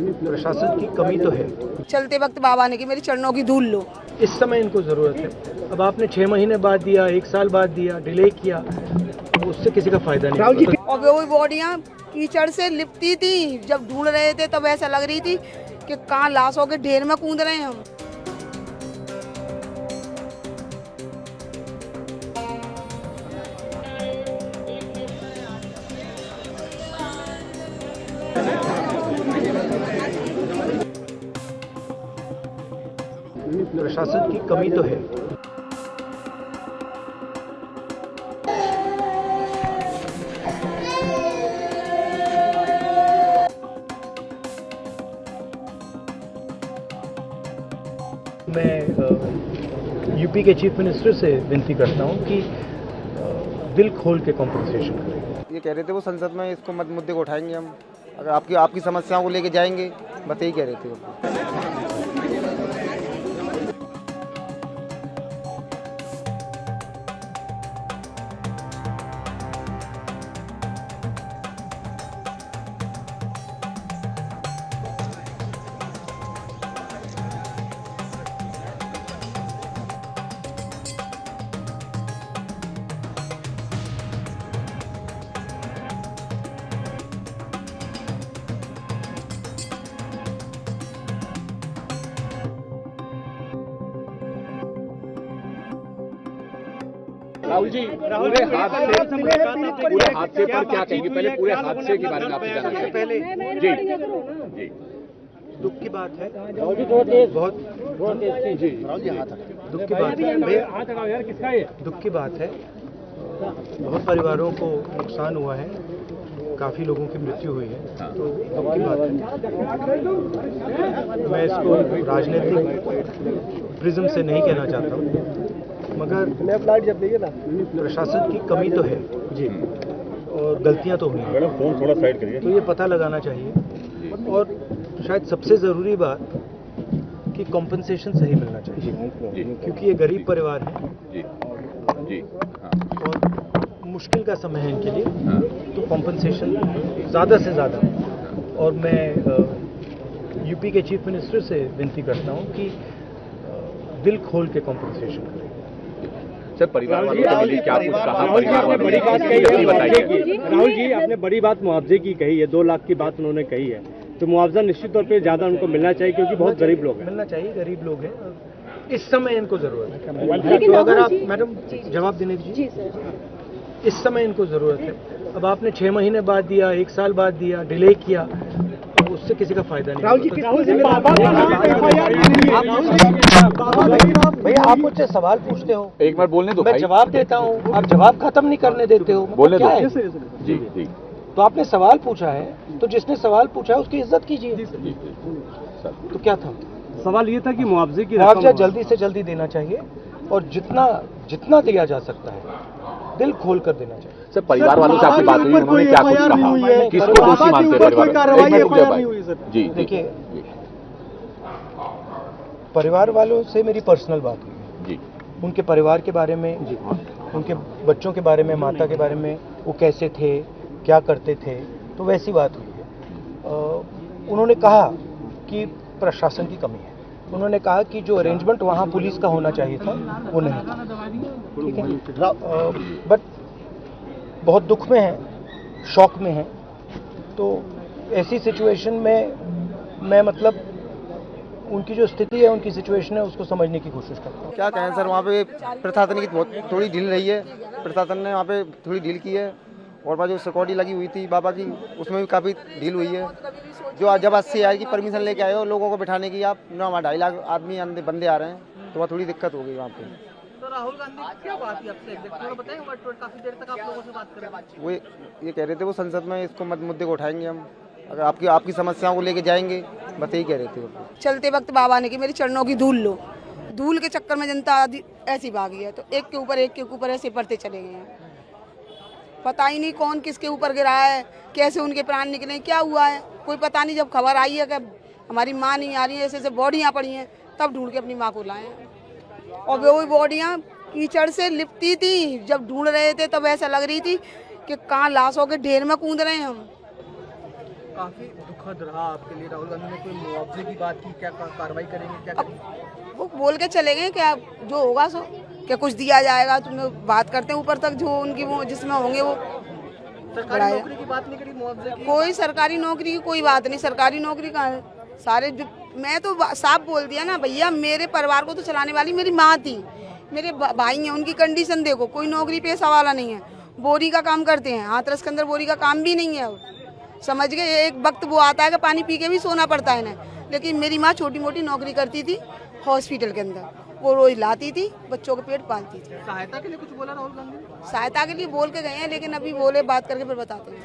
प्रशासन की कमी तो है। चलते वक्त बाबा ने कि मेरी चरणों की धूल लो। इस समय इनको ज़रूरत है। अब आपने 6 महीने बाद दिया, 1 साल बाद दिया, डिले किया, उससे किसी का फायदा नहीं। और वो बॉडियाँ कीचड़ से लिपटी थी, जब ढूंढ रहे थे तब ऐसा लग रही थी कि कहाँ लाशों के ढेर में कूद रहे हैं हम। प्रशासन की कमी तो है। मैं यूपी के चीफ मिनिस्टर से विनती करता हूं कि दिल खोल के कॉम्पनसेशन करें। ये कह रहे थे वो संसद में इसको मुद्दे को उठाएंगे हम, अगर आपकी समस्याओं को लेके जाएंगे, बस यही कह रहे थे वो। राहुल जी, पूरे हादसे पर क्या कहेंगे? पहले पूरे हादसे के बारे में आपसे जानना चाहिए। पहले जी दुख की बात है, बहुत जी दुख की बात है भैया, दुख की बात है। बहुत परिवारों को नुकसान हुआ है, काफ़ी लोगों की मृत्यु हुई है, तो दुख की बात है। मैं इसको राजनीतिक प्रिज्म से नहीं कहना चाहता हूँ, मगर प्रशासन की कमी तो है जी, और गलतियां तो हुई हैं। फोन थोड़ा साइड करिए। तो ये पता लगाना चाहिए, और शायद सबसे ज़रूरी बात कि कॉम्पनसेशन सही मिलना चाहिए, क्योंकि ये गरीब परिवार है जी और मुश्किल का समय है इनके लिए, तो कॉम्पनसेशन ज़्यादा से ज़्यादा। और मैं यूपी के चीफ मिनिस्टर से विनती करता हूँ कि दिल खोल के कॉम्पनसेशन करें। सर, परिवार वालों के लिए क्या कुछ कहा? परिवार वालों बड़ी बात कही बताइए। राहुल जी, आपने बड़ी बात मुआवजे की कही है, 2 लाख की बात उन्होंने कही है, तो मुआवजा निश्चित तौर पे ज़्यादा उनको मिलना चाहिए, क्योंकि बहुत गरीब लोग हैं। मिलना चाहिए, गरीब लोग हैं, इस समय इनको ज़रूरत है। तो अगर आप मैडम जवाब देने दीजिए, इस समय इनको ज़रूरत है। अब आपने 6 महीने बाद दिया, 1 साल बाद दिया, डिले किया, उससे किसी का फायदा नहीं। भैया आप मुझसे सवाल पूछते हो, एक बार बोलने दो, मैं जवाब देता हूँ, आप जवाब खत्म नहीं करने देते हो। बोलने दो। क्या है? जी तो आपने सवाल पूछा है, तो जिसने सवाल पूछा है उसकी इज्जत कीजिए। तो क्या था सवाल? ये था कि मुआवजे की मुआवजा जल्दी से जल्दी देना चाहिए, और जितना दिया जा सकता है दिल खोल कर देना चाहिए। सर, परिवार वालों से आपकी बात हुई, उन्होंने क्या कुछ कहा? किसको दोषी मानते हैं परिवार? जी देखिए, परिवार वालों से मेरी पर्सनल बात हुई जी, उनके परिवार के बारे में, उनके बच्चों के बारे में, माता के बारे में, वो कैसे थे, क्या करते थे, तो वैसी बात हुई है। उन्होंने कहा कि प्रशासन की कमी है। उन्होंने कहा कि जो अरेंजमेंट वहाँ पुलिस का होना चाहिए था वो नहीं था, ठीक है। बट बहुत दुख में है, शॉक में है, तो ऐसी सिचुएशन में मैं मतलब उनकी जो स्थिति है, उनकी सिचुएशन है, उसको समझने की कोशिश करता हूँ। क्या कहें सर, वहाँ पे प्रशासन की बहुत थोड़ी ढील रही है, प्रशासन ने वहाँ पे थोड़ी ढील की है, और वहाँ जो सिक्योरिटी लगी हुई थी बाबा की, उसमें भी काफ़ी ढील हुई है। जो जब 80 आई की परमिशन लेके आए हो लोगों को बिठाने की, आप ना वहाँ 2.5 लाख आदमी बंदे आ रहे हैं, तो वहाँ थोड़ी दिक्कत हो गई वहाँ पे। तो राहुल गांधी क्या बात है आपसे, थोड़ा बताएंगे? काफी देर तक आप लोगों से बात कर रहे हैं। वो ये कह रहे थे वो संसद में इसको मुद्दे को उठाएंगे हम, अगर आपकी समस्याओं को लेके जाएंगे, बस यही कह रहे थे वो। चलते वक्त बाबा ने कि मेरी चरणों की धूल लो। धूल के चक्कर में जनता ऐसी भागी है, तो एक के ऊपर ऐसे बढ़ते चले गए हैं। पता ही नहीं कौन किसके ऊपर गिरा है, कैसे उनके प्राण निकले, क्या हुआ है कोई पता नहीं। जब खबर आई है कि हमारी माँ नहीं आ रही है, ऐसे बॉडियाँ पड़ी हैं, तब ढूंढ के अपनी माँ को लाए। और वो बॉडियाँ कीचड़ से लिपटी थी, जब ढूंढ रहे थे तब ऐसा लग रही थी कि कहाँ लाशों के ढेर में कूद रहे हैं हम। काफी दुखद दुखद रहा आपके लिए? राहुल गांधी ने कोई मुआवजे की बात की, क्या कार्रवाई करेंगे, क्या करेंगे? वो बोल के चले गए क्या जो होगा सो क्या कुछ दिया जाएगा, तुम्हें बात करते हैं ऊपर तक जो उनकी वो जिसमें होंगे वो सरकारी नौकरी की बात नहीं करी, मुआवजे की? कोई सरकारी नौकरी की कोई बात नहीं। सरकारी नौकरी का सारे मैं तो साफ बोल दिया ना भैया, मेरे परिवार को तो चलाने वाली मेरी माँ थी, मेरे भाई हैं, उनकी कंडीशन देखो, कोई नौकरी पेशा वाला नहीं है, बोरी का काम करते हैं, हाथरस के अंदर बोरी का काम भी नहीं है। समझ गए, एक वक्त वो आता है कि पानी पी के भी सोना पड़ता है ना, लेकिन मेरी माँ छोटी मोटी नौकरी करती थी हॉस्पिटल के अंदर, वो रोज लाती थी, बच्चों के पेट पालती थी। सहायता के लिए कुछ बोला राहुल गांधी ने? सहायता के लिए बोल के गए हैं, लेकिन अभी बोले बात करके फिर बताते हैं।